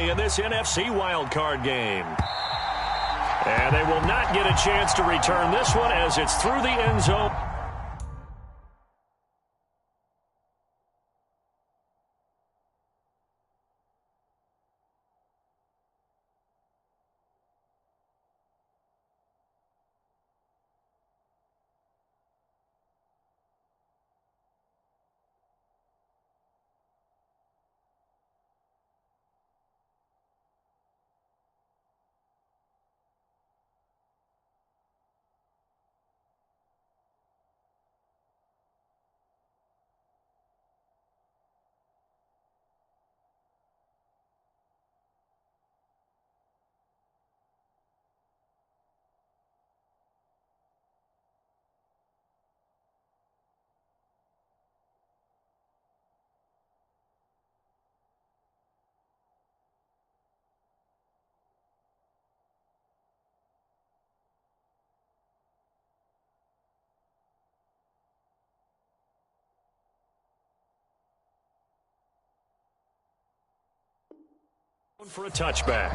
early in this NFC wildcard game. And they will not get a chance to return this one as it's through the end zone. For a touchback.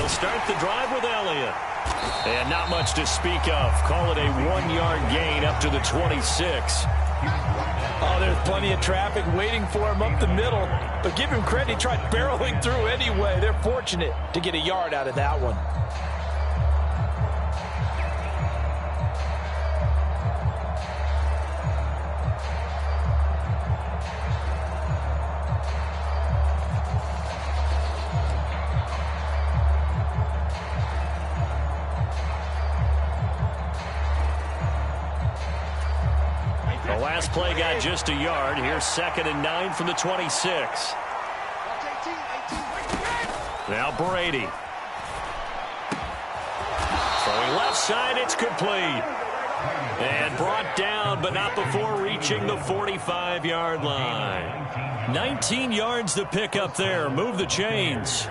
Start the drive with Elliott. And not much to speak of. Call it a 1-yard gain up to the 26. Oh, there's plenty of traffic waiting for him up the middle. But give him credit, he tried barreling through anyway. They're fortunate to get a yard out of that one. Last play got just a yard. Here's 2nd and 9 from the 26. Now Brady. Throwing left side, it's complete. And brought down, but not before reaching the 45-yard line. 19 yards to pick up there. Move the chains.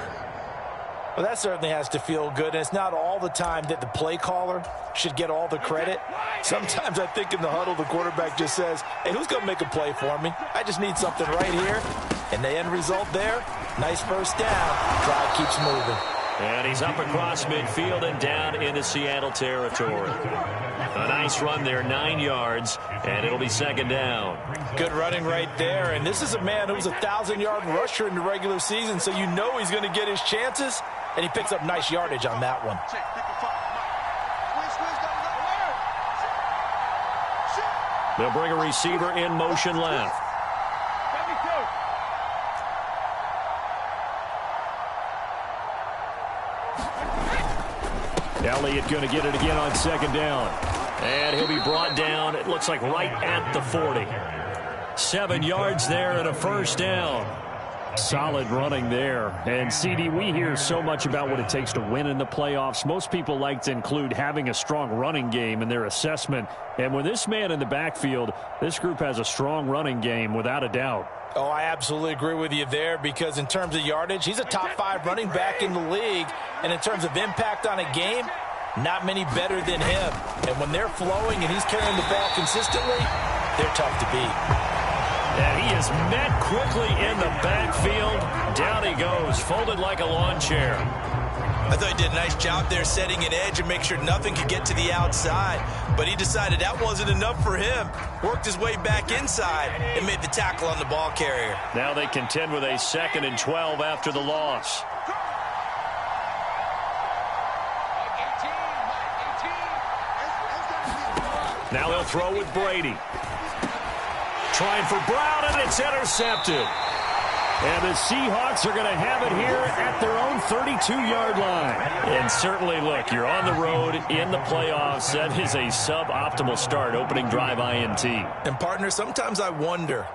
Well, that certainly has to feel good. And it's not all the time that the play caller should get all the credit. Sometimes I think in the huddle, the quarterback just says, hey, who's going to make a play for me? I just need something right here. And the end result there, nice first down. Drive keeps moving. And he's up across midfield and down into Seattle territory. A nice run there, 9 yards, and it'll be 2nd down. Good running right there. And this is a man who's a 1,000-yard rusher in the regular season, so you know he's going to get his chances. And he picks up nice yardage on that one. They'll bring a receiver in motion left. Elliott going to get it again on 2nd down. And he'll be brought down, it looks like right at the 40. 7 yards there and a first down. Solid running there. And, CD, we hear so much about what it takes to win in the playoffs. Most people like to include having a strong running game in their assessment. And with this man in the backfield, this group has a strong running game without a doubt. Oh, I absolutely agree with you there because in terms of yardage, he's a top 5 running back in the league. And in terms of impact on a game, not many better than him. And when they're flowing and he's carrying the ball consistently, they're tough to beat. And he is met quickly in the backfield. Down he goes, folded like a lawn chair. I thought he did a nice job there setting an edge and make sure nothing could get to the outside. But he decided that wasn't enough for him. Worked his way back inside and made the tackle on the ball carrier. Now they contend with a 2nd and 12 after the loss. Now they'll throw with Brady. Trying for Brown, and it's intercepted. And the Seahawks are going to have it here at their own 32-yard line. And certainly, look, you're on the road in the playoffs. That is a suboptimal start, opening drive INT. And, partner, sometimes I wonder,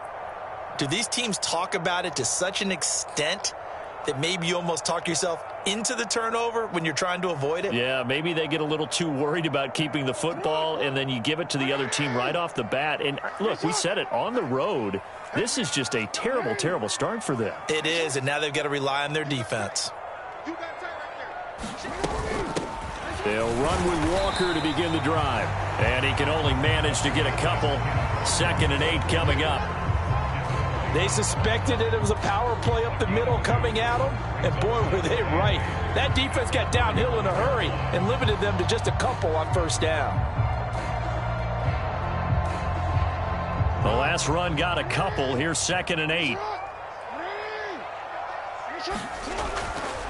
do these teams talk about it to such an extent that maybe you almost talk yourself into the turnover when you're trying to avoid it? Yeah, maybe they get a little too worried about keeping the football, and then you give it to the other team right off the bat. And, look, we said it, on the road, this is just a terrible, terrible start for them. It is, and now they've got to rely on their defense. They'll run with Walker to begin the drive. And he can only manage to get a couple. 2nd and 8 coming up. They suspected it was a power play up the middle coming at them, and boy, were they right. That defense got downhill in a hurry and limited them to just a couple on first down. The last run got a couple. Here's 2nd and 8.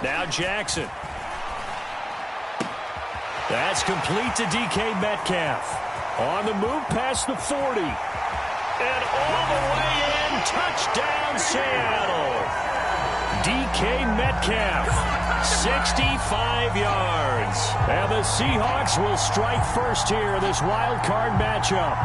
Now Jackson. That's complete to DK Metcalf. On the move past the 40. And all the way in. Touchdown, Seattle. DK Metcalf. 65 yards. And the Seahawks will strike first here, this wild card matchup.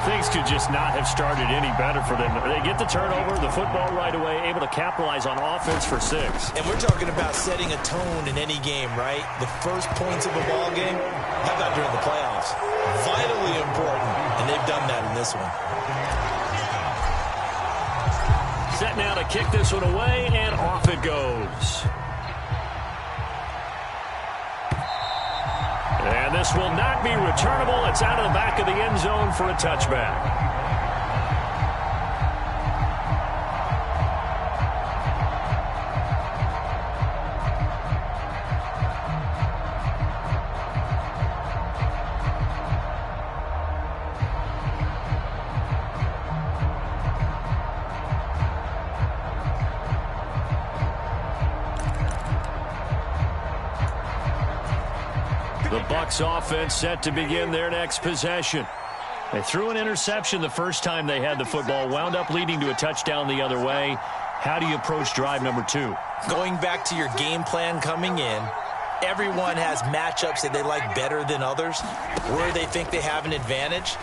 Things could just not have started any better for them. They get the turnover, the football right away, able to capitalize on offense for 6. And we're talking about setting a tone in any game, right? The first points of a ball game, how about during the playoffs? Vitally important, and they've done that in this one. Set now to kick this one away, and off it goes. And this will not be returnable. It's out of the back of the end zone for a touchback. The Bucs offense set to begin their next possession. They threw an interception the first time they had the football, wound up leading to a touchdown the other way. How do you approach drive number 2? Going back to your game plan coming in, everyone has matchups that they like better than others. Where they think they have an advantage,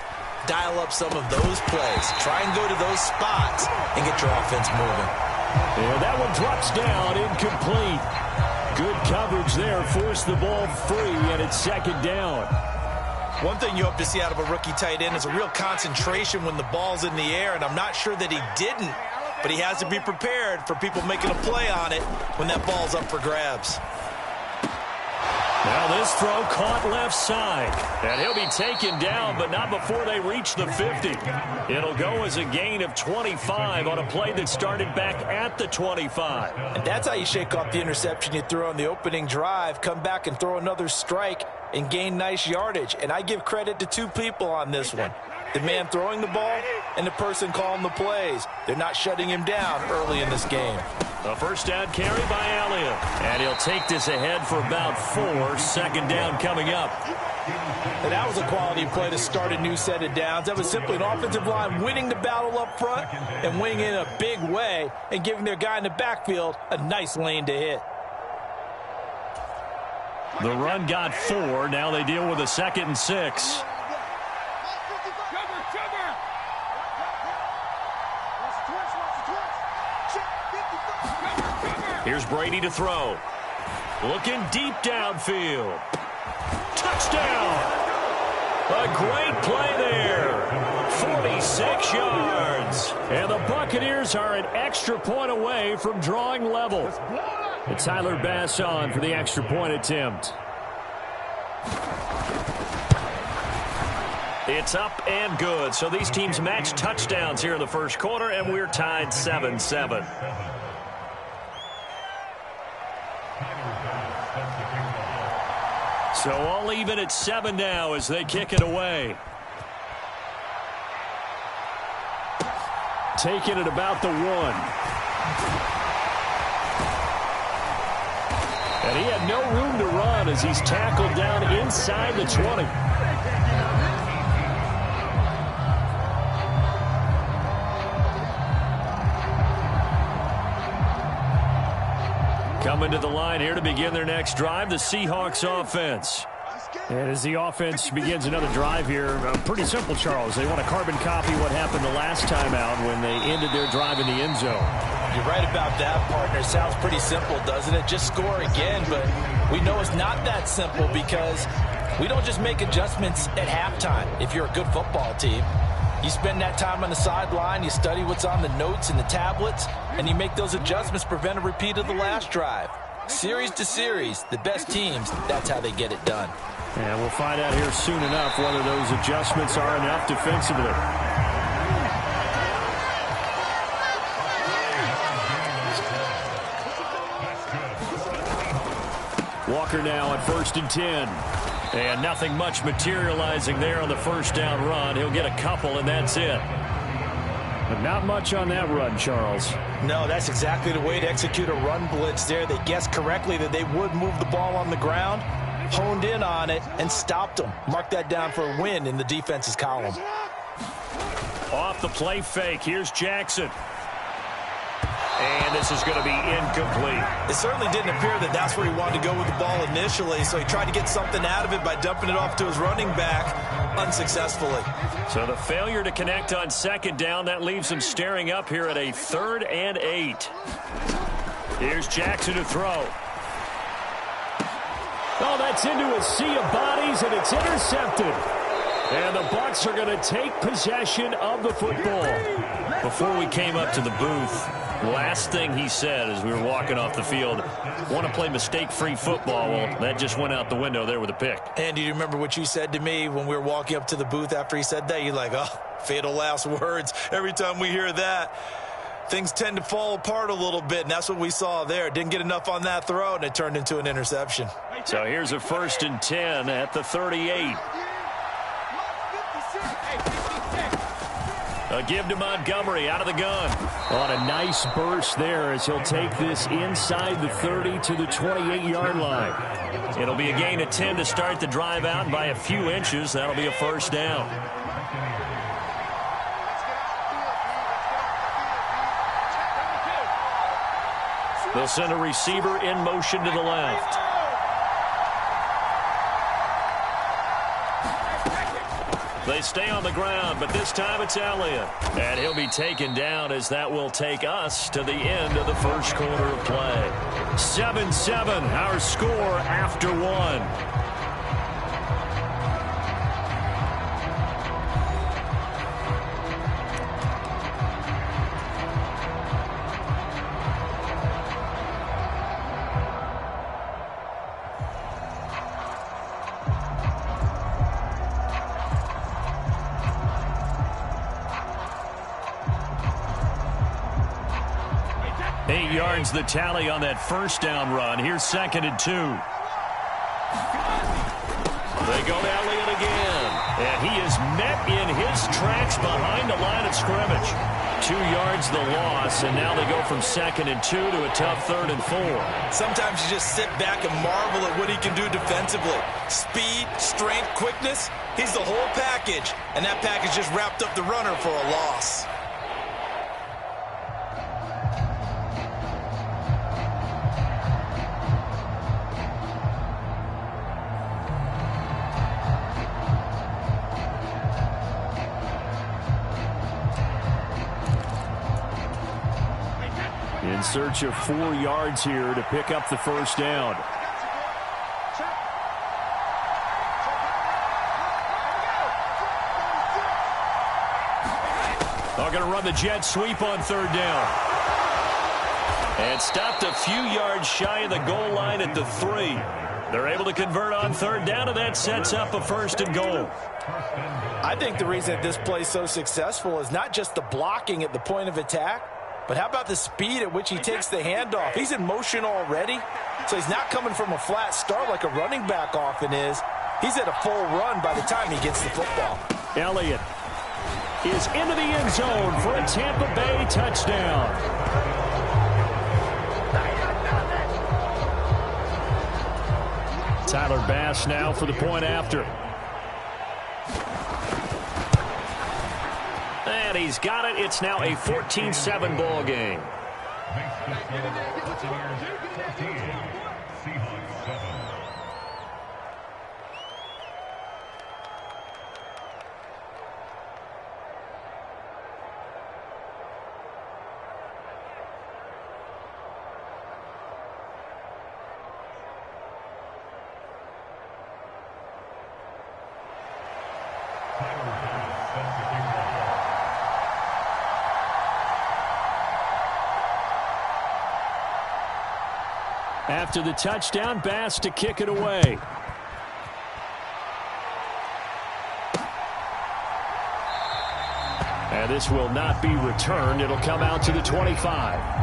dial up some of those plays. Try and go to those spots and get your offense moving. And that one drops down, incomplete. Good coverage there, forced the ball free, and it's 2nd down. One thing you hope to see out of a rookie tight end is a real concentration when the ball's in the air, and I'm not sure that he didn't, but he has to be prepared for people making a play on it when that ball's up for grabs. Now this throw caught left side. And he'll be taken down, but not before they reach the 50. It'll go as a gain of 25 on a play that started back at the 25. And that's how you shake off the interception you threw on the opening drive, come back and throw another strike and gain nice yardage. And I give credit to 2 people on this one. The man throwing the ball and the person calling the plays. They're not shutting him down early in this game. A first down carry by Elliott. And he'll take this ahead for about 4. 2nd down coming up. And that was a quality play to start a new set of downs. That was simply an offensive line winning the battle up front and winning in a big way and giving their guy in the backfield a nice lane to hit. The run got 4. Now they deal with a 2nd and 6. Here's Brady to throw. Looking deep downfield. Touchdown! A great play there. 46 yards. And the Buccaneers are an extra point away from drawing level. And Tyler Bass on for the extra point attempt. It's up and good. So these teams match touchdowns here in the first quarter, and we're tied 7-7. So all even at 7 now as they kick it away. Taking it about the 1. And he had no room to run as he's tackled down inside the 20. coming to the line here to begin their next drive, the Seahawks offense. And as the offense begins another drive here, pretty simple, Charles. They want to carbon copy what happened the last time out when they ended their drive in the end zone. You're right about that, partner. Sounds pretty simple, doesn't it? Just score again, but we know it's not that simple because we don't just make adjustments at halftime. If you're a good football team, you spend that time on the sideline, you study what's on the notes and the tablets, and you make those adjustments to prevent a repeat of the last drive. Series to series, the best teams, that's how they get it done. And we'll find out here soon enough whether those adjustments are enough defensively. Walker now at 1st and 10. And nothing much materializing there on the first down run. He'll get a couple, and that's it. But not much on that run, Charles. No, that's exactly the way to execute a run blitz there. They guessed correctly that they would move the ball on the ground, honed in on it, and stopped them. Mark that down for a win in the defense's column. Off the play fake, here's Jackson. And this is going to be incomplete. It certainly didn't appear that that's where he wanted to go with the ball initially, so he tried to get something out of it by dumping it off to his running back unsuccessfully. So the failure to connect on second down, that leaves him staring up here at a 3rd and 8. Here's Jackson to throw. Oh, that's into a sea of bodies, and it's intercepted. And the Bucs are going to take possession of the football. Before we came up to the booth, last thing he said as we were walking off the field, want to play mistake-free football. Well, that just went out the window there with a pick. And do you remember what you said to me when we were walking up to the booth after he said that? You're like, oh, fatal last words. Every time we hear that, things tend to fall apart a little bit, and that's what we saw there. Didn't get enough on that throw, and it turned into an interception. So here's a 1st and 10 at the 38. A give to Montgomery out of the gun. On a nice burst there as he'll take this inside the 30 to the 28-yard line. It'll be a gain of 10 to start the drive out, and by a few inches, that'll be a first down. They'll send a receiver in motion to the left. They stay on the ground, but this time it's Elliott. And he'll be taken down as that will take us to the end of the first quarter of play. 7-7, our score after one. Yards the tally on that first down run. Here's 2nd and 2. They go to Elliott again. And he is met in his tracks behind the line of scrimmage. 2 yards the loss, and now they go from 2nd and 2 to a tough 3rd and 4. Sometimes you just sit back and marvel at what he can do defensively. Speed, strength, quickness, he's the whole package. And that package just wrapped up the runner for a loss. In search of 4 yards here to pick up the first down. They're going to run the jet sweep on 3rd down. And stopped a few yards shy of the goal line at the 3. They're able to convert on 3rd down, and that sets up a 1st and goal. I think the reason that this play is so successful is not just the blocking at the point of attack, but how about the speed at which he takes the handoff? He's in motion already, so he's not coming from a flat start like a running back often is. He's at a full run by the time he gets the football. Elliott is into the end zone for a Tampa Bay touchdown. Tyler Bass now for the point after. And he's got it. It's now a 14-7 ball game. After the touchdown, Bass to kick it away. And this will not be returned. It'll come out to the 25.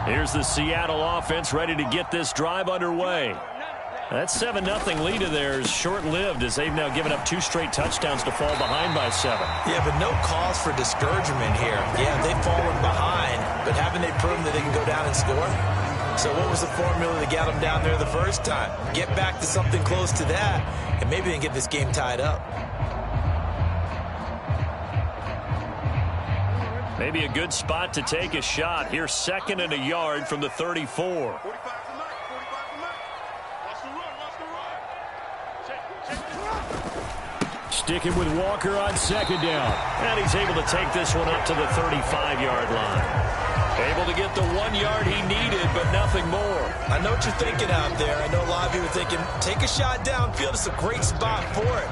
Here's the Seattle offense ready to get this drive underway. That 7-0 lead of theirs short-lived as they've now given up 2 straight touchdowns to fall behind by 7. Yeah, but no cause for discouragement here. Yeah, they've fallen behind, but haven't they proven that they can go down and score? So what was the formula to get them down there the first time? Get back to something close to that, and maybe they can get this game tied up. Maybe a good spot to take a shot. Here's 2nd and a yard from the 34. Sticking with Walker on 2nd down. And he's able to take this one up to the 35-yard line. Able to get the 1 yard he needed, but nothing more. I know what you're thinking out there. I know a lot of you are thinking, take a shot downfield. It's a great spot for it.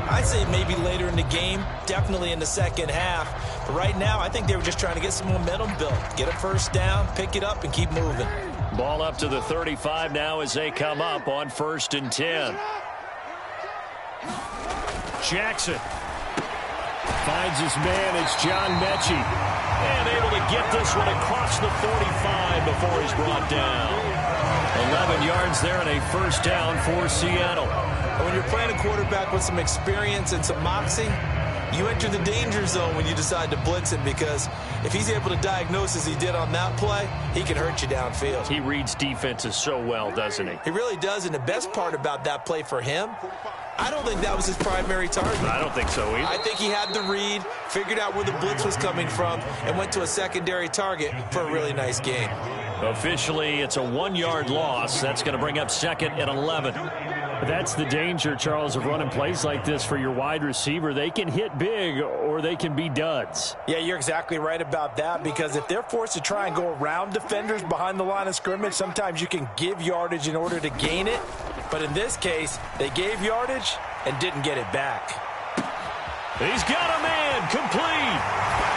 I'd say maybe later in the game, definitely in the second half. But right now, I think they were just trying to get some momentum built. Get a first down, pick it up, and keep moving. Ball up to the 35 now as they come up on 1st and 10. Jackson finds his man. It's John Mechie. And able to get this one across the 45 before he's brought down. 11 yards there and a first down for Seattle. When you're playing a quarterback with some experience and some moxie, you enter the danger zone when you decide to blitz him, because if he's able to diagnose as he did on that play, he can hurt you downfield. He reads defenses so well, doesn't he? He really does, and the best part about that play for him, I don't think that was his primary target. I don't think so either. I think he had the read, figured out where the blitz was coming from, and went to a secondary target for a really nice gain. Officially, it's a 1 yard loss. That's going to bring up 2nd and 11. That's the danger, Charles, of running plays like this for your wide receiver. They can hit big or they can be duds. Yeah, you're exactly right about that, because if they're forced to try and go around defenders behind the line of scrimmage, sometimes you can give yardage in order to gain it. But in this case, they gave yardage and didn't get it back. He's got a man, complete.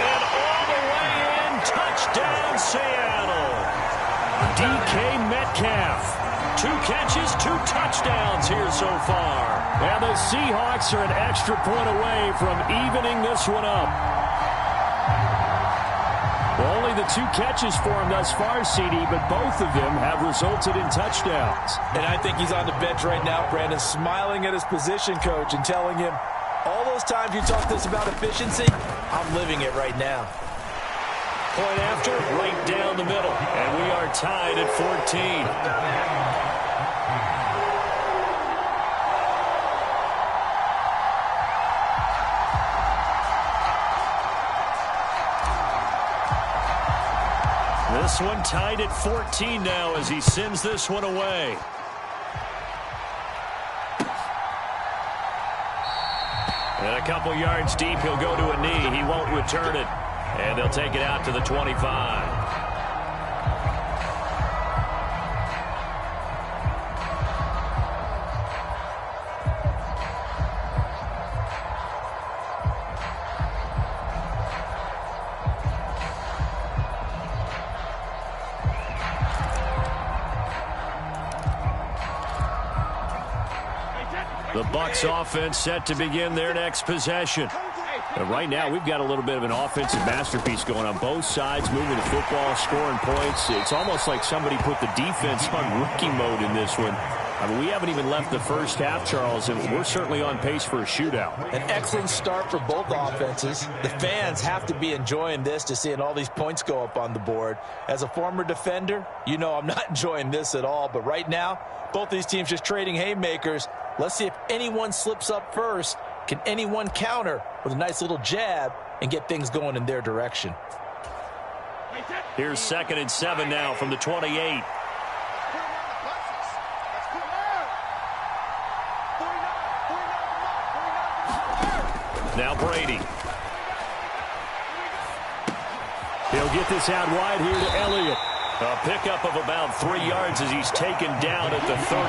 And all the way in, touchdown Seattle. DK Metcalf. 2 catches, 2 touchdowns here so far. And the Seahawks are an extra point away from evening this one up. Well, only the 2 catches for him thus far, CD, but both of them have resulted in touchdowns. And I think he's on the bench right now, Brandon, smiling at his position coach and telling him, all those times you talked to us about efficiency, I'm living it right now. Point after, right down the middle. And we are tied at 14. This one tied at 14 now as he sends this one away. And a couple yards deep, he'll go to a knee. He won't return it. And they'll take it out to the 25. The Bucs offense set to begin their next possession. And right now, we've got a little bit of an offensive masterpiece going on both sides, moving the football, scoring points. It's almost like somebody put the defense on rookie mode in this one. I mean, we haven't even left the first half, Charles, and we're certainly on pace for a shootout. An excellent start for both offenses. The fans have to be enjoying this, to seeing all these points go up on the board. As a former defender, you know I'm not enjoying this at all. But right now, both these teams just trading haymakers. Let's see if anyone slips up first. Can anyone counter with a nice little jab and get things going in their direction? Here's 2nd and 7 now from the 28. Now Brady. He'll get this out wide here to Elliott. A pickup of about 3 yards as he's taken down at the 31.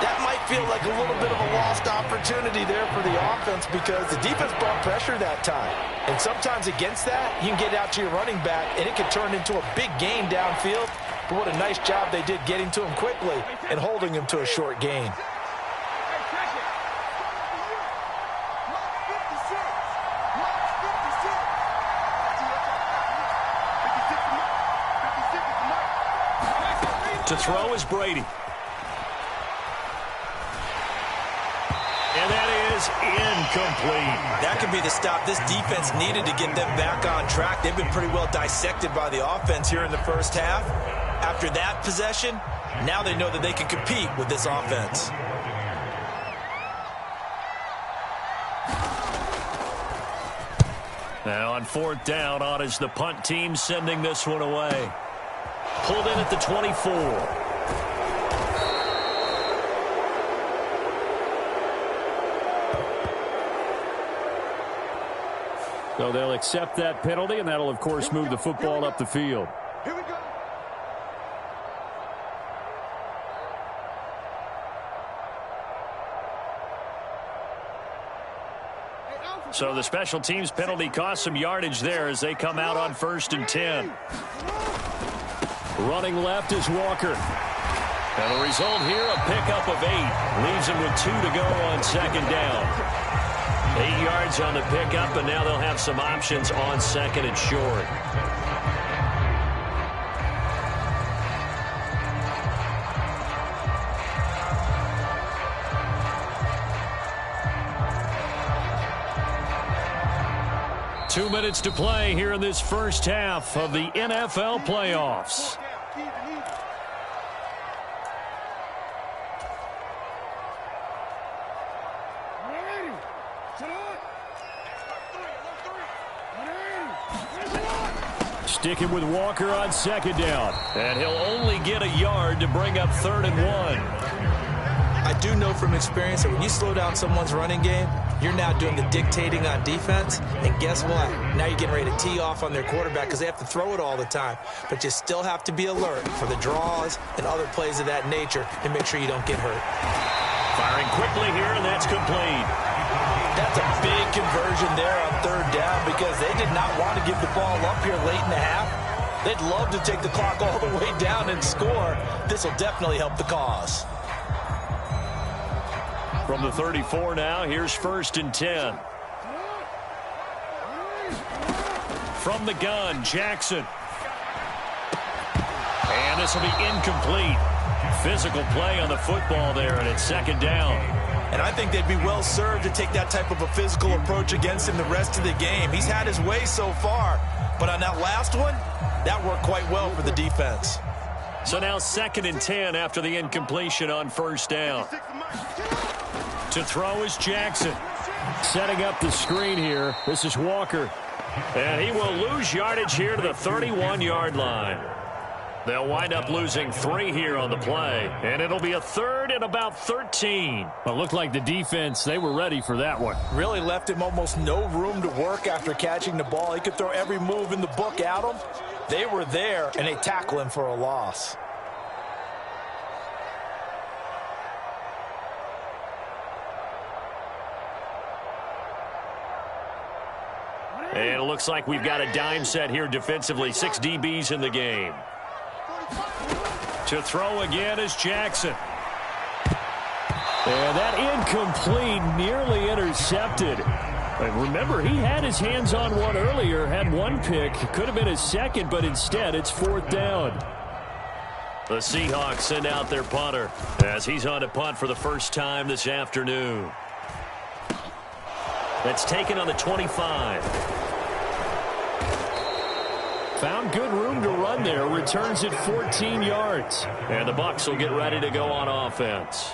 That might feel like a little bit of a lost opportunity there for the offense because the defense brought pressure that time. And sometimes against that, you can get out to your running back, and it can turn into a big gain downfield. But what a nice job they did getting to him quickly and holding him to a short gain. To throw is Brady. And that is incomplete. That could be the stop this defense needed to get them back on track. They've been pretty well dissected by the offense here in the first half. After that possession, now they know that they can compete with this offense. Now on 4th down, on is the punt team sending this one away. Pulled in at the 24. So they'll accept that penalty, and that'll, of course, move the football up the field. Here we go. So the special teams penalty cost some yardage there as they come out on 1st and 10. Running left is Walker. And the result here, a pickup of 8. Leaves him with 2 to go on 2nd down. 8 yards on the pickup, and now they'll have some options on 2nd and short. Two minutes to play here in this first half of the NFL playoffs. Sticking with Walker on 2nd down. And he'll only get a yard to bring up 3rd and 1. I do know from experience that when you slow down someone's running game, you're now doing the dictating on defense. And guess what? Now you're getting ready to tee off on their quarterback because they have to throw it all the time. But you still have to be alert for the draws and other plays of that nature and make sure you don't get hurt. Firing quickly here, and that's complete. That's a big conversion there on 3rd down because they did not want to give the ball up here late in the half. They'd love to take the clock all the way down and score. This will definitely help the cause. From the 34 now, here's 1st and 10. From the gun, Jackson. And this will be incomplete. Physical play on the football there, and it's 2nd down. And I think they'd be well served to take that type of a physical approach against him the rest of the game. He's had his way so far, but on that last one, that worked quite well for the defense. So now 2nd and 10 after the incompletion on 1st down. To throw is Jackson. Setting up the screen here. This is Walker. And he will lose yardage here to the 31-yard line. They'll wind up losing 3 here on the play. And it'll be a 3rd and about 13. Well, it looked like the defense, they were ready for that one. Really left him almost no room to work after catching the ball. He could throw every move in the book at him. They were there, and they tackle him for a loss. And it looks like we've got a dime set here defensively. 6 DBs in the game. To throw again is Jackson. And that incomplete, nearly intercepted. And remember, he had his hands on one earlier, had one pick. Could have been his second, but instead it's 4th down. The Seahawks send out their punter as he's on to punt for the first time this afternoon. That's taken on the 25. Found good room to run there. Returns it 14 yards. And the Bucs will get ready to go on offense.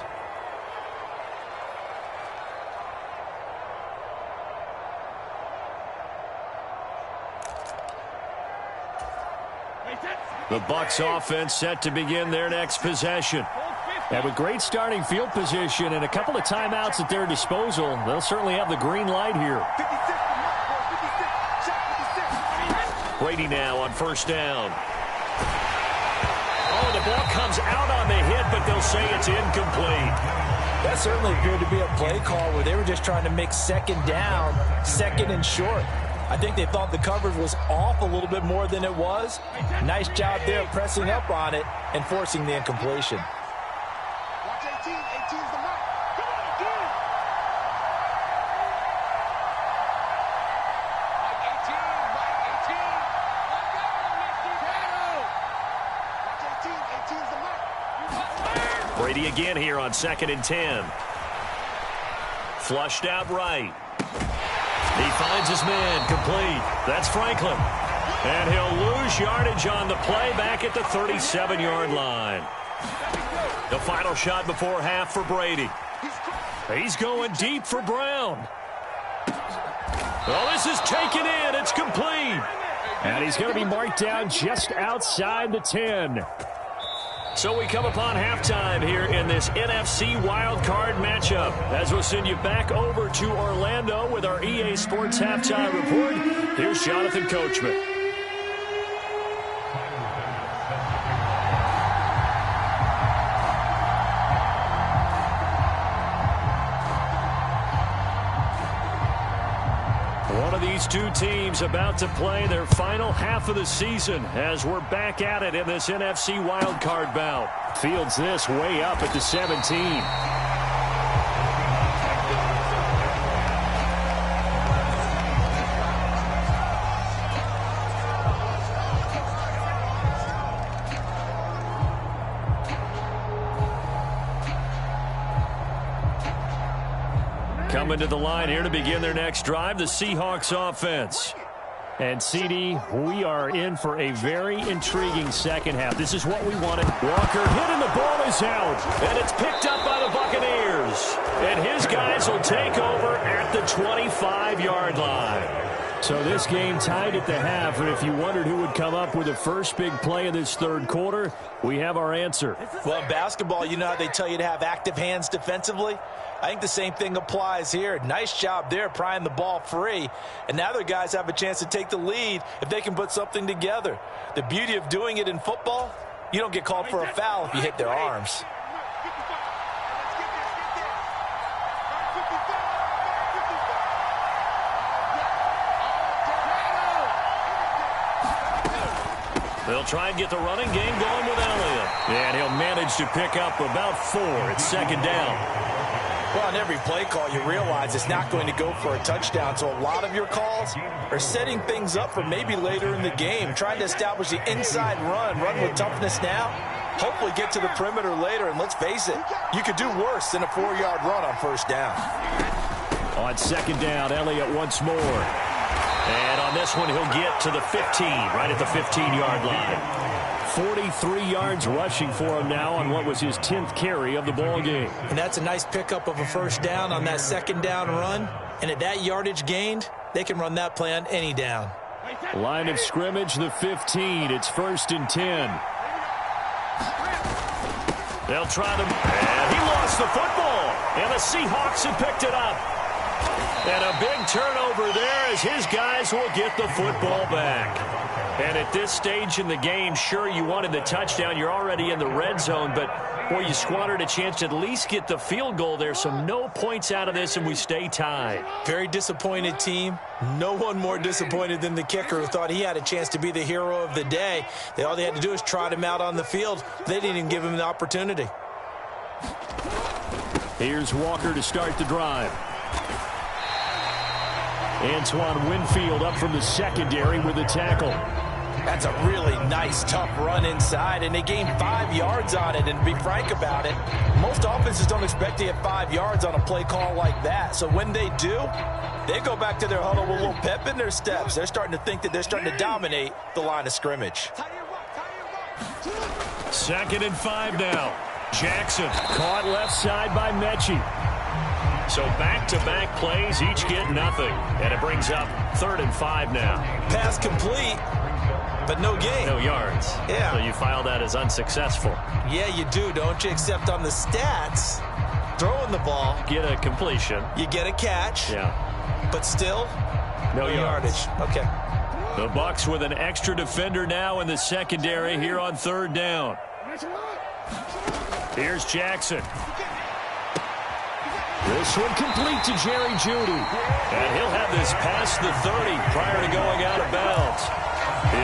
The Bucs offense set to begin their next possession. And with great starting field position and a couple of timeouts at their disposal, they'll certainly have the green light here. Brady now on first down. Oh, the ball comes out on the hit, but they'll say it's incomplete. That certainly appeared to be a play call where they were just trying to make second down, second and short. I think they thought the coverage was off a little bit more than it was. Nice job there pressing up on it and forcing the incompletion. Watch 18. 18's the mark. Come on, again. Mike 18. Mike 18. Watch 18. 18's the mark. Brady again here on 2nd and 10. Flushed out right. He finds his man, complete. That's Franklin. And he'll lose yardage on the play back at the 37-yard line. The final shot before half for Brady. He's going deep for Brown. Well, this is taken in. It's complete. And he's going to be marked down just outside the 10. So we come upon halftime here in this NFC wildcard matchup. As we'll send you back over to Orlando with our EA Sports Halftime Report, here's Jonathan Coachman. One of these two teams about to play their final half of the season as we're back at it in this NFC wildcard bout. Fields this way up at the 17. Coming to the line here to begin their next drive, the Seahawks offense. And, CD, we are in for a very intriguing second half. This is what we wanted. Walker hit and the ball is out. And it's picked up by the Buccaneers. And his guys will take over at the 25-yard line. So this game tied at the half, and if you wondered who would come up with the first big play of this third quarter, we have our answer. Well, in basketball, you know how they tell you to have active hands defensively? I think the same thing applies here. Nice job there prying the ball free. And now their guys have a chance to take the lead if they can put something together. The beauty of doing it in football, you don't get called for a foul if you hit their arms. They'll try and get the running game going with Elliott. And he'll manage to pick up about 4. It's second down. Well, on every play call, you realize it's not going to go for a touchdown. So a lot of your calls are setting things up for maybe later in the game, trying to establish the inside run with toughness now, hopefully get to the perimeter later. And let's face it, you could do worse than a 4-yard run on first down. On second down, Elliott once more. And on this one, he'll get to the 15, right at the 15-yard line. 43 yards rushing for him now on what was his 10th carry of the ball game. And that's a nice pickup of a first down on that second down run. And at that yardage gained, they can run that play on any down. Line of scrimmage, the 15. It's 1st and 10. They'll try to... And he lost the football. And the Seahawks have picked it up. And a big turnover there as his guys will get the football back. And at this stage in the game, sure, you wanted the touchdown. You're already in the red zone, but, boy, you squandered a chance to at least get the field goal there, so no points out of this, and we stay tied. Very disappointed team. No one more disappointed than the kicker who thought he had a chance to be the hero of the day. All they had to do is trot him out on the field. They didn't even give him the opportunity. Here's Walker to start the drive. Antoine Winfield up from the secondary with the tackle. That's a really nice, tough run inside, and they gained 5 yards on it. And to be frank about it, most offenses don't expect to get 5 yards on a play call like that. So when they do, they go back to their huddle with a little pep in their steps. They're starting to think that they're starting to dominate the line of scrimmage. 2nd and 5 now. Jackson. Caught left side by Mechie. So back-to-back plays, each get nothing. And it brings up 3rd and 5 now. Pass complete, but no gain. No yards. Yeah. So you file that as unsuccessful. Yeah, you do, don't you? Except on the stats, throwing the ball, Get a completion. you get a catch, Yeah. but still No yardage. Okay. The Bucs with an extra defender now in the secondary here on 3rd down. Here's Jackson. This one complete to Jerry Jeudy. And he'll have this past the 30 prior to going out of bounds.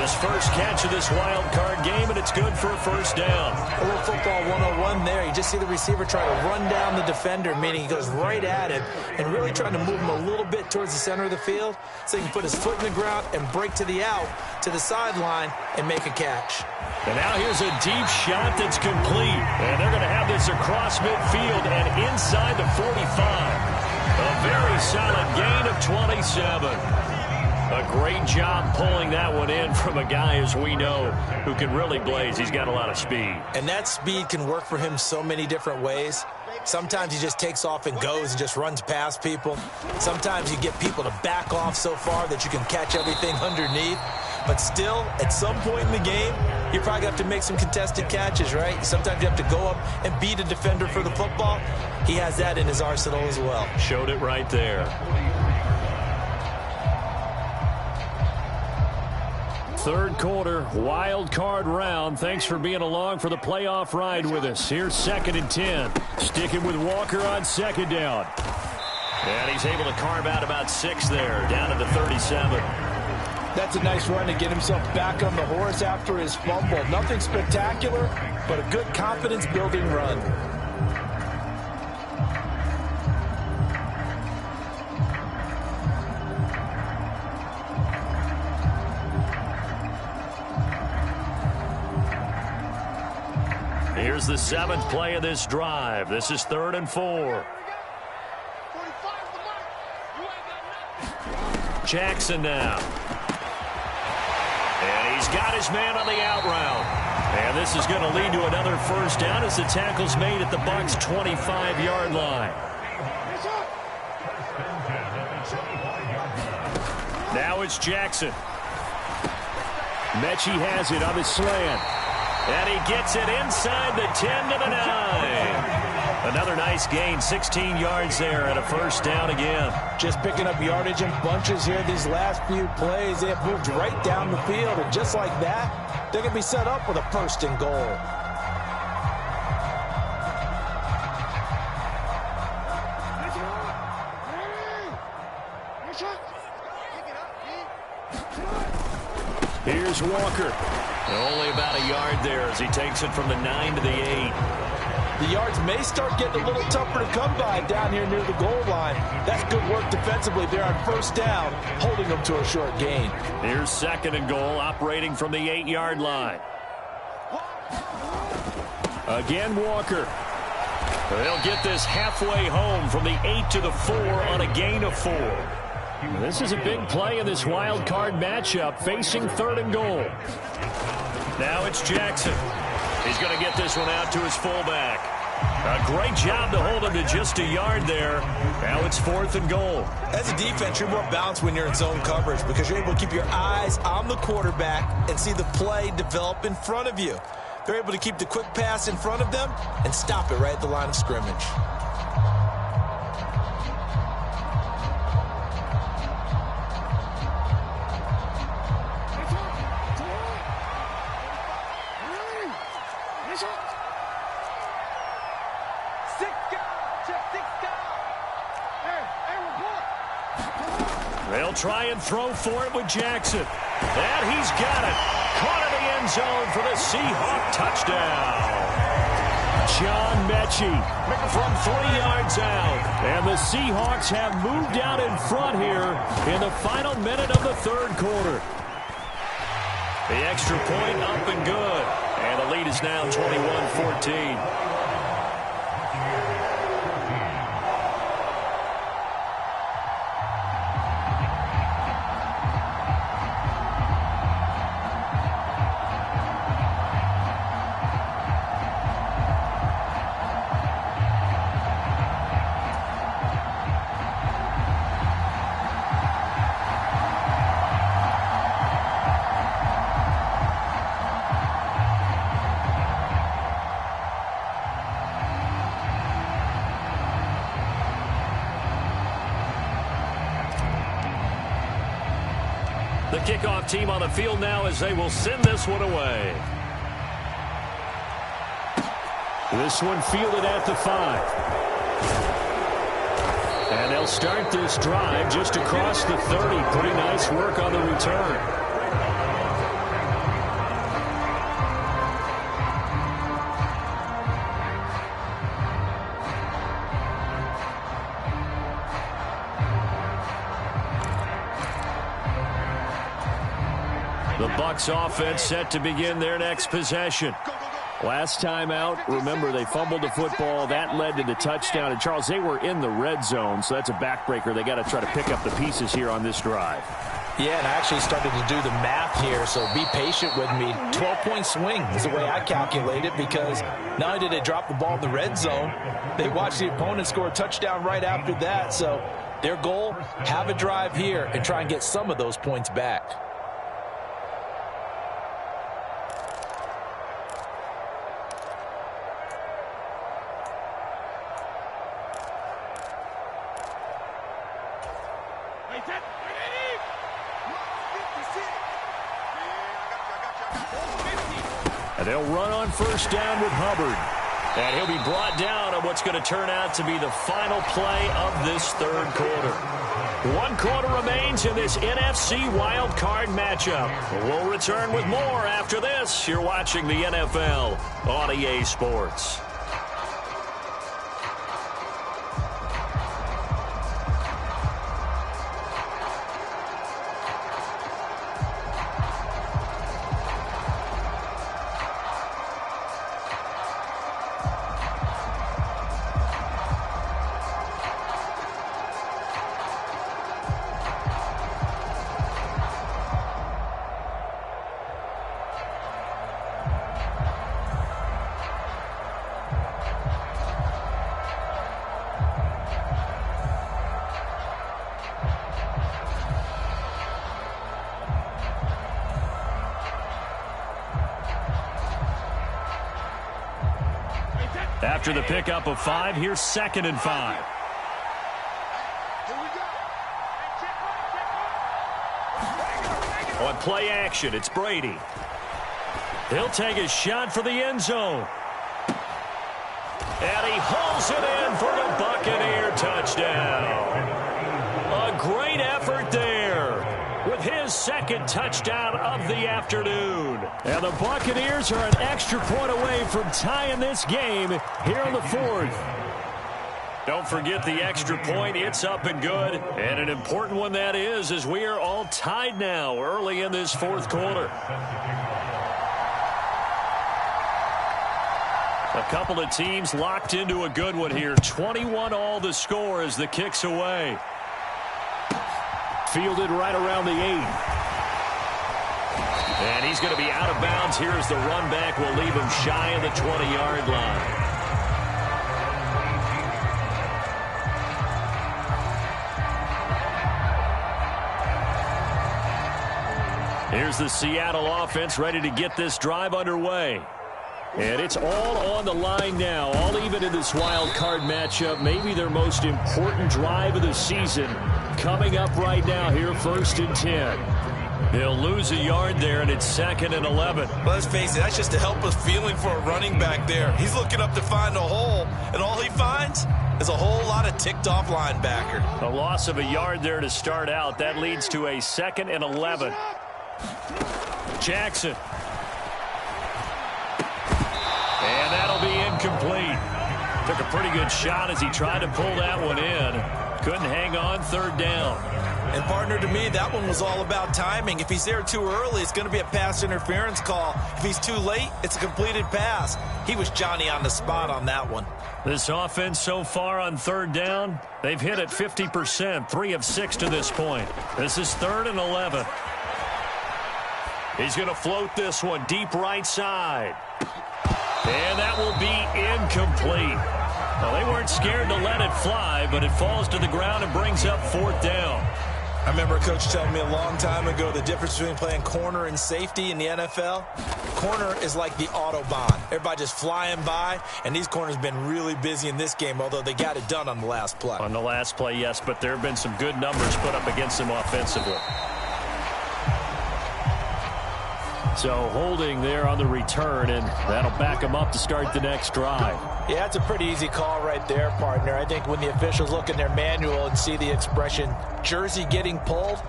His first catch of this wild card game, and it's good for a 1st down. A little football 101 there. You just see the receiver try to run down the defender, meaning he goes right at him and really trying to move him a little bit towards the center of the field so he can put his foot in the ground and break to the out, to the sideline, and make a catch. And now here's a deep shot that's complete. And they're going to have this across midfield and inside the 45. A very solid gain of 27. A great job pulling that one in from a guy, as we know, who can really blaze. He's got a lot of speed. And that speed can work for him so many different ways. Sometimes he just takes off and goes and just runs past people. Sometimes you get people to back off so far that you can catch everything underneath. But still, at some point in the game, you're probably going to have to make some contested catches, right? Sometimes you have to go up and beat a defender for the football. He has that in his arsenal as well. Showed it right there. 3rd quarter, wild card round. Thanks for being along for the playoff ride with us. Here's 2nd and 10. Sticking with Walker on 2nd down. And he's able to carve out about 6 there, down to the 37. That's a nice run to get himself back on the horse after his fumble. Nothing spectacular, but a good confidence-building run. Here's the 7th play of this drive. This is 3rd and 4. Jackson now. And he's got his man on the out route. And this is going to lead to another 1st down as the tackle's made at the Bucs' 25-yard line. Now it's Jackson. Mechie has it on the slant. And he gets it inside the 10 to the 9. Another nice gain, 16 yards there and a 1st down again. Just picking up yardage in bunches here these last few plays. They have moved right down the field, and just like that, they're going to be set up with a 1st and goal. Here's Walker. Only about a yard there as he takes it from the 9 to the 8. The yards may start getting a little tougher to come by down here near the goal line. That's good work defensively there on 1st down, holding them to a short gain. Here's 2nd and goal, operating from the 8-yard line. Again, Walker. They'll get this halfway home from the 8 to the 4 on a gain of 4. This is a big play in this wild card matchup, facing 3rd and goal. Now it's Jackson. He's going to get this one out to his fullback. A great job to hold him to just a yard there. Now it's 4th and goal. As a defense, you're more balanced when you're in zone coverage because you're able to keep your eyes on the quarterback and see the play develop in front of you. They're able to keep the quick pass in front of them and stop it right at the line of scrimmage. They'll try and throw for it with Jackson. And he's got it. Caught in the end zone for the Seahawk touchdown. John Mechie From 3 yards out. and the Seahawks have moved out in front here in the final minute of the 3rd quarter. The extra point up and good. And the lead is now 21-14. The kickoff team on the field now as they will send this one away. This one fielded at the 5. And they'll start this drive just across the 30. Pretty nice work on the return. The Bucs offense set to begin their next possession. Last time out, remember, they fumbled the football. That led to the touchdown. And, Charles, they were in the red zone, so that's a backbreaker. They got to try to pick up the pieces here on this drive. Yeah, and I actually started to do the math here, so be patient with me. 12-point swing is the way I calculate it, because not only did they drop the ball in the red zone, they watched the opponent score a touchdown right after that. So their goal, have a drive here and try and get some of those points back. And they'll run on first down with Hubbard. And he'll be brought down on what's going to turn out to be the final play of this third quarter. 1 quarter remains in this NFC wild card matchup. We'll return with more after this. You're watching the NFL on EA Sports. After the pickup of 5, here's 2nd and 5. On play action, it's Brady. He'll take a shot for the end zone. And he hauls it in for the Buccaneer touchdown. A great effort there with his 2nd touchdown of the afternoon. And the Buccaneers are an extra point away from tying this game here in the 4th. Don't forget the extra point. It's up and good. And an important one that is, as we are all tied now early in this 4th quarter. A couple of teams locked into a good one here. 21 all the score as the kick's away. Fielded right around the 8. And he's going to be out of bounds here as the run back will leave him shy of the 20-yard line. Here's the Seattle offense ready to get this drive underway. And it's all on the line now, all even in this wild card matchup. Maybe their most important drive of the season coming up right now here, 1st and 10. They'll lose a yard there, and it's 2nd and 11. Well, let's face it, that's just a helpless feeling for a running back there. He's looking up to find a hole, and all he finds is a whole lot of ticked-off linebacker. A loss of a yard there to start out. That leads to a 2nd and 11. Jackson. And that'll be incomplete. Took a pretty good shot as he tried to pull that one in. Couldn't hang on, third down. And, partner, to me, that one was all about timing. If he's there too early, it's going to be a pass interference call. If he's too late, it's a completed pass. He was Johnny on the spot on that one. This offense so far on third down, they've hit it 50%, 3 of 6 to this point. This is 3rd and 11. He's going to float this one deep right side. And that will be incomplete. Well, they weren't scared to let it fly, but it falls to the ground and brings up 4th down. I remember a coach telling me a long time ago the difference between playing corner and safety in the NFL. Corner is like the Autobahn. Everybody just flying by, and these corners have been really busy in this game, although they got it done on the last play. On the last play, yes, but there have been some good numbers put up against them offensively. So holding there on the return, and that'll back them up to start the next drive. Yeah, it's a pretty easy call right there, partner. I think when the officials look in their manual and see the expression jersey getting pulled,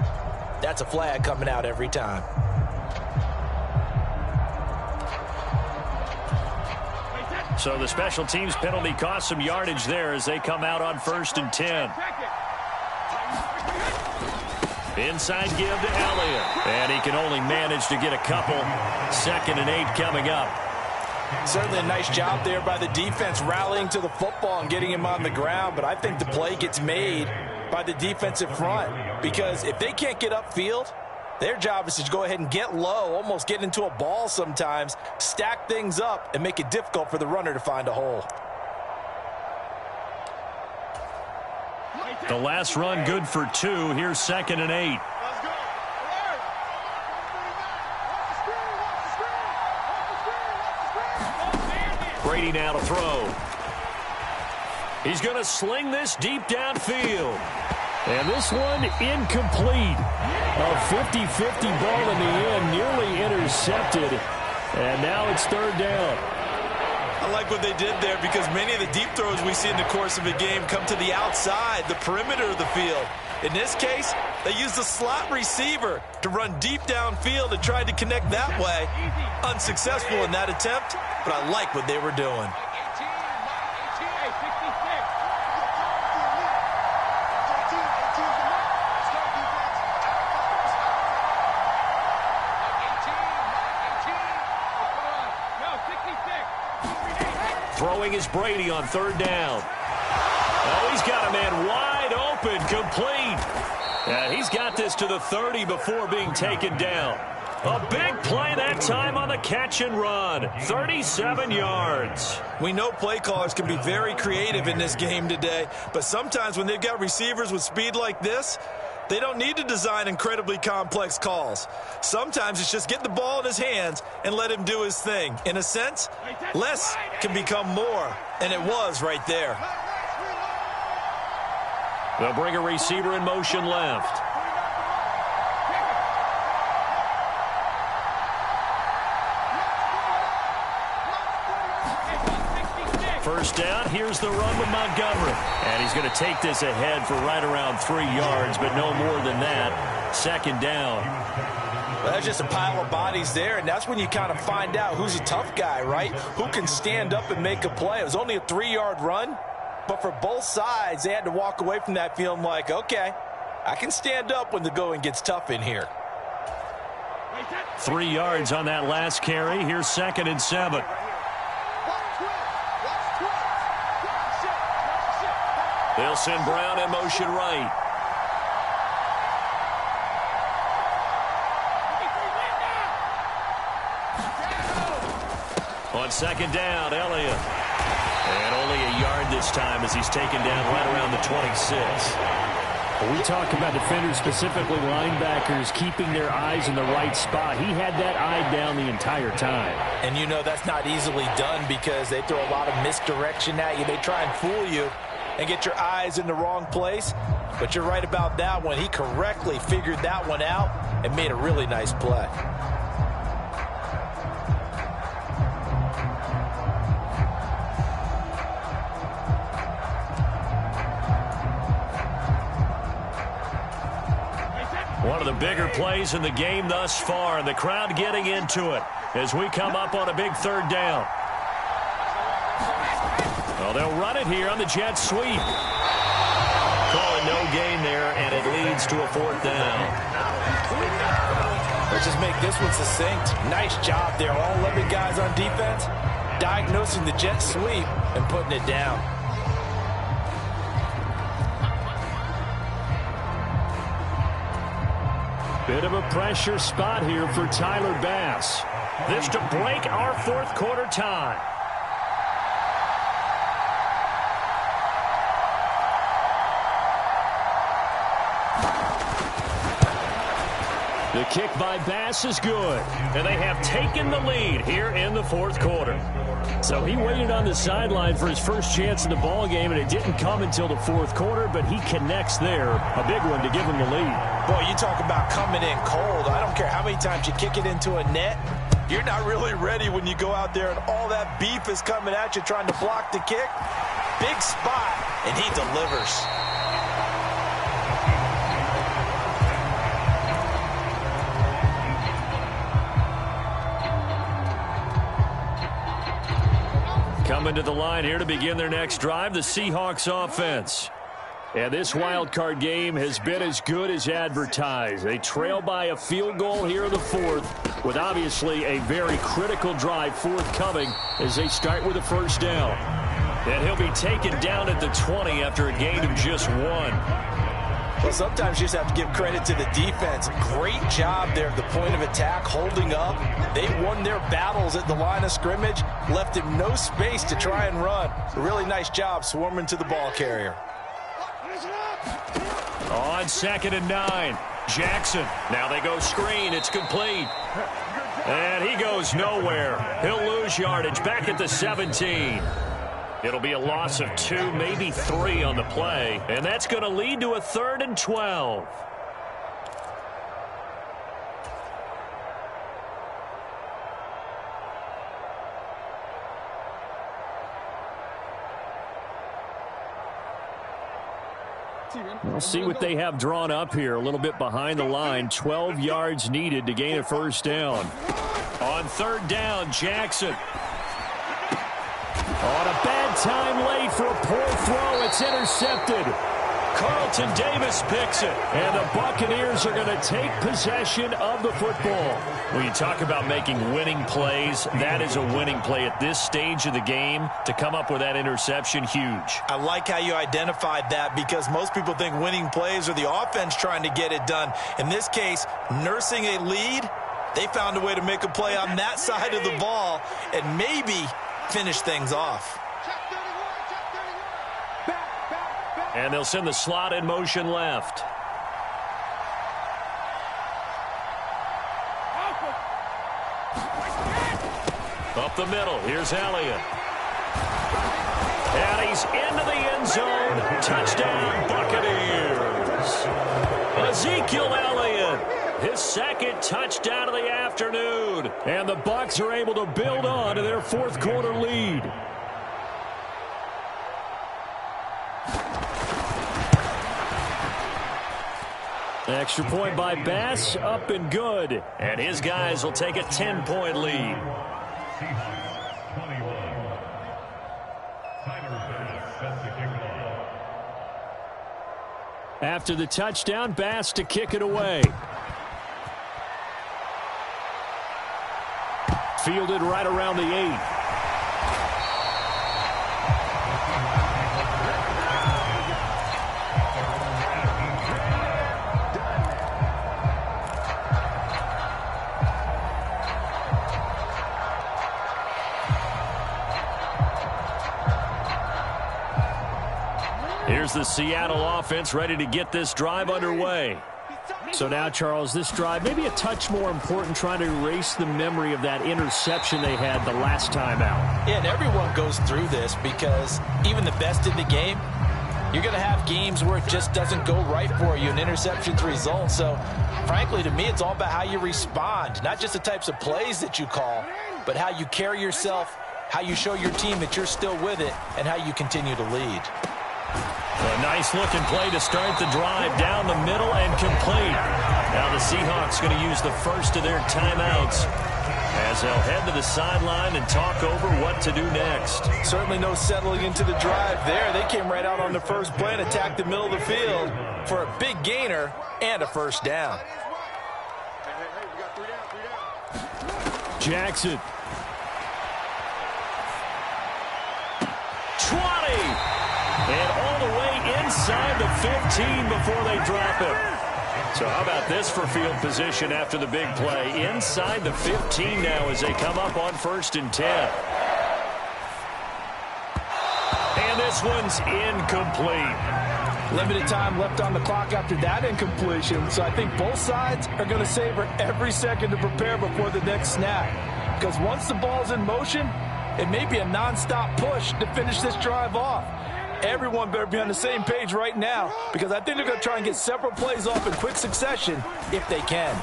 that's a flag coming out every time. So the special teams penalty cost some yardage there as they come out on 1st and 10. Inside give to Elliott. And he can only manage to get a couple. 2nd and 8 coming up. Certainly a nice job there by the defense rallying to the football and getting him on the ground. But I think the play gets made by the defensive front. Because if they can't get upfield, their job is to go ahead and get low, almost get into a ball sometimes, stack things up, and make it difficult for the runner to find a hole. The last run good for 2. Here's 2nd and 8. Brady now to throw. He's going to sling this deep downfield. And this one incomplete. A 50-50 ball in the end, nearly intercepted. And now it's 3rd down. I like what they did there because many of the deep throws we see in the course of a game come to the outside, the perimeter of the field. In this case, they used the slot receiver to run deep downfield and tried to connect that way. Unsuccessful in that attempt, but I like what they were doing. Throwing is Brady on 3rd down. Oh, he's got a man wide open, complete. And he's got this to the 30 before being taken down. A big play that time on the catch and run. 37 yards. We know play callers can be very creative in this game today, but sometimes when they've got receivers with speed like this, they don't need to design incredibly complex calls. Sometimes it's just get the ball in his hands and let him do his thing. In a sense, less can become more, and it was right there. They'll bring a receiver in motion left. First down, here's the run with Montgomery. And he's going to take this ahead for right around 3 yards, but no more than that. 2nd down. Well, that's just a pile of bodies there, and that's when you kind of find out who's a tough guy, right? Who can stand up and make a play. It was only a 3-yard run, but for both sides, they had to walk away from that feeling like, okay, I can stand up when the going gets tough in here. 3 yards on that last carry. Here's 2nd and 7. They'll send Brown in motion right. On 2nd down, Elliott. And only a yard this time as he's taken down right around the 26. We talk about defenders, specifically linebackers, keeping their eyes in the right spot. He had that eye down the entire time. And you know that's not easily done because they throw a lot of misdirection at you. They try and fool you and get your eyes in the wrong place. But you're right about that one. He correctly figured that one out and made a really nice play. One of the bigger plays in the game thus far, and the crowd getting into it as we come up on a big 3rd down. Well, they'll run it here on the jet sweep. Calling no gain there, and it leads to a 4th down. Let's just make this one succinct. Nice job there. All 11 guys on defense diagnosing the jet sweep and putting it down. Bit of a pressure spot here for Tyler Bass. This to break our 4th quarter tie. The kick by Bass is good. And they have taken the lead here in the 4th quarter. So he waited on the sideline for his first chance in the ball game, and it didn't come until the 4th quarter, but he connects there. A big one to give him the lead. Boy, you talk about coming in cold. I don't care how many times you kick it into a net. You're not really ready when you go out there and all that beef is coming at you trying to block the kick. Big spot, and he delivers. Coming to the line here to begin their next drive, the Seahawks offense. And this wild card game has been as good as advertised. They trail by a field goal here in the 4th, with obviously a very critical drive forthcoming as they start with a 1st down. And he'll be taken down at the 20 after a gain of just 1. Well, sometimes you just have to give credit to the defense. Great job there at the point of attack, holding up. They won their battles at the line of scrimmage, left him no space to try and run. A really nice job swarming to the ball carrier. On 2nd and 9, Jackson. Now they go screen. It's complete. And he goes nowhere. He'll lose yardage back at the 17. It'll be a loss of 2, maybe 3 on the play. And that's going to lead to a 3rd and 12. We'll see what they have drawn up here. A little bit behind the line. 12 yards needed to gain a 1st down. On 3rd down, Jackson. On a bad time late for a poor throw. It's intercepted. Carlton Davis picks it. And the Buccaneers are going to take possession of the football. When you talk about making winning plays, that is a winning play at this stage of the game. To come up with that interception, huge. I like how you identified that because most people think winning plays are the offense trying to get it done. In this case, nursing a lead, they found a way to make a play on that side of the ball and maybe finish things off. And they'll send the slot in motion left. Up the middle. Here's Elliott. And he's into the end zone. Touchdown, Buccaneers. Ezekiel Elliott. His 2nd touchdown of the afternoon. And the Bucs are able to build on to their 4th quarter lead. Extra point by Bass, up and good. And his guys will take a 10-point lead. After the touchdown, Bass to kick it away. Fielded right around the 8. Here's the Seattle offense ready to get this drive underway. So now, Charles, this drive maybe a touch more important, trying to erase the memory of that interception they had the last time out. Yeah, and everyone goes through this because even the best in the game, you're going to have games where it just doesn't go right for you, and interceptions result. So, frankly, to me, it's all about how you respond, not just the types of plays that you call, but how you carry yourself, how you show your team that you're still with it, and how you continue to lead. A nice-looking play to start the drive down the middle and complete. Now the Seahawks going to use the first of their timeouts as they'll head to the sideline and talk over what to do next. Certainly no settling into the drive there. They came right out on the first play and attacked the middle of the field for a big gainer and a first down. Jackson. 20! And all the way inside the 15 before they drop him. So how about this for field position after the big play? Inside the 15 now as they come up on 1st and 10. And this one's incomplete. Limited time left on the clock after that incompletion, so I think both sides are going to savor every second to prepare before the next snap. Because once the ball's in motion, it may be a nonstop push to finish this drive off. Everyone better be on the same page right now, because I think they're going to try and get several plays off in quick succession if they can.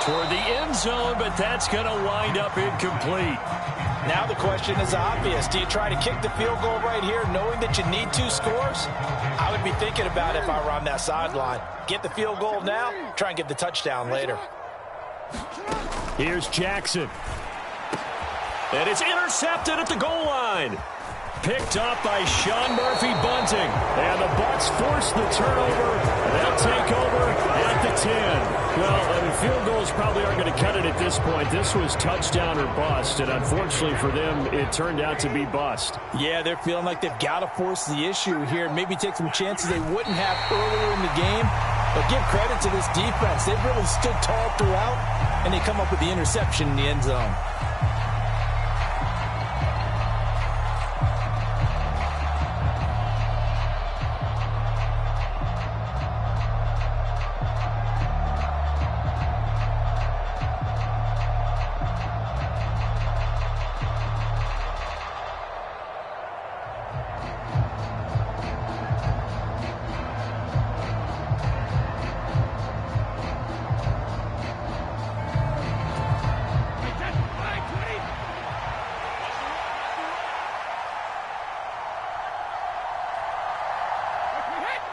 Toward the end zone, but that's going to wind up incomplete. Now the question is obvious. Do you try to kick the field goal right here knowing that you need 2 scores? I would be thinking about it if I were on that sideline. Get the field goal now, try and get the touchdown later. Here's Jackson. And it's intercepted at the goal line. Picked up by Sean Murphy-Bunting. And the Bucs force the turnover. They'll take over at the 10. Well, the field goals probably aren't going to cut it at this point. This was touchdown or bust, and unfortunately for them, it turned out to be bust. Yeah, they're feeling like they've got to force the issue here. Maybe take some chances they wouldn't have earlier in the game. But give credit to this defense. They've really stood tall throughout, and they come up with the interception in the end zone.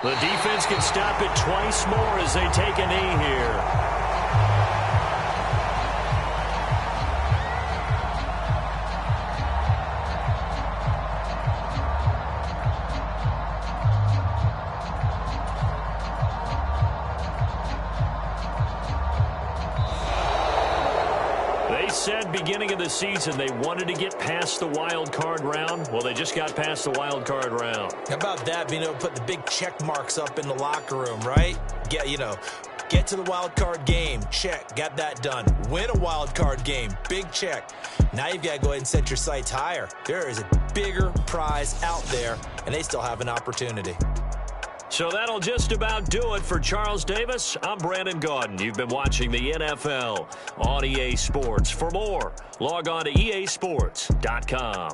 The defense can stop it twice more as they take a knee here. They said beginning of the season they wanted to get past the wild card round. Well, they just got past the wild card round. How about that, being able to put the big check marks up in the locker room, right? Get to the wild card game, check, got that done. Win a wild card game, big check. Now you've got to go ahead and set your sights higher. There is a bigger prize out there, and they still have an opportunity. So that'll just about do it for Charles Davis. I'm Brandon Gaudin. You've been watching the NFL on EA Sports. For more, log on to easports.com.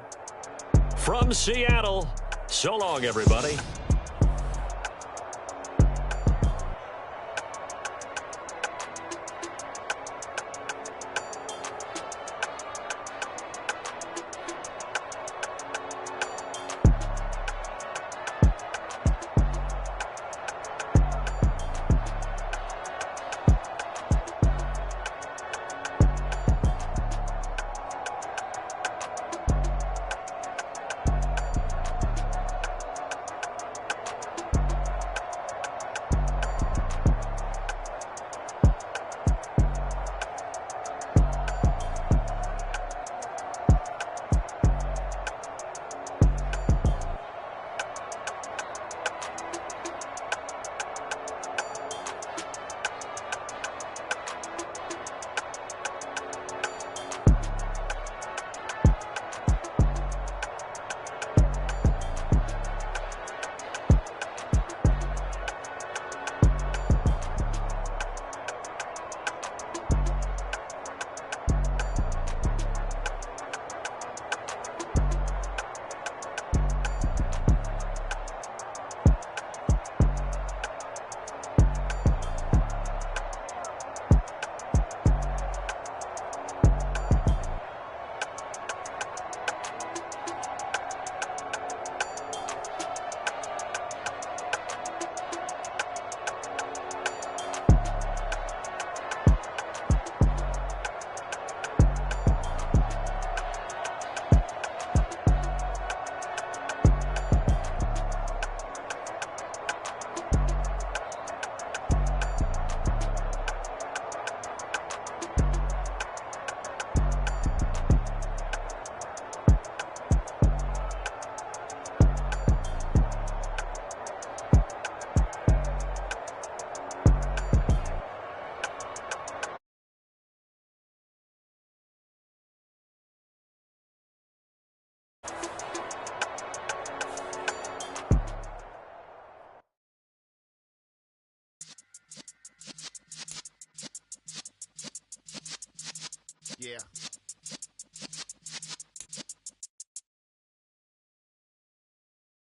From Seattle, so long, everybody. Yeah.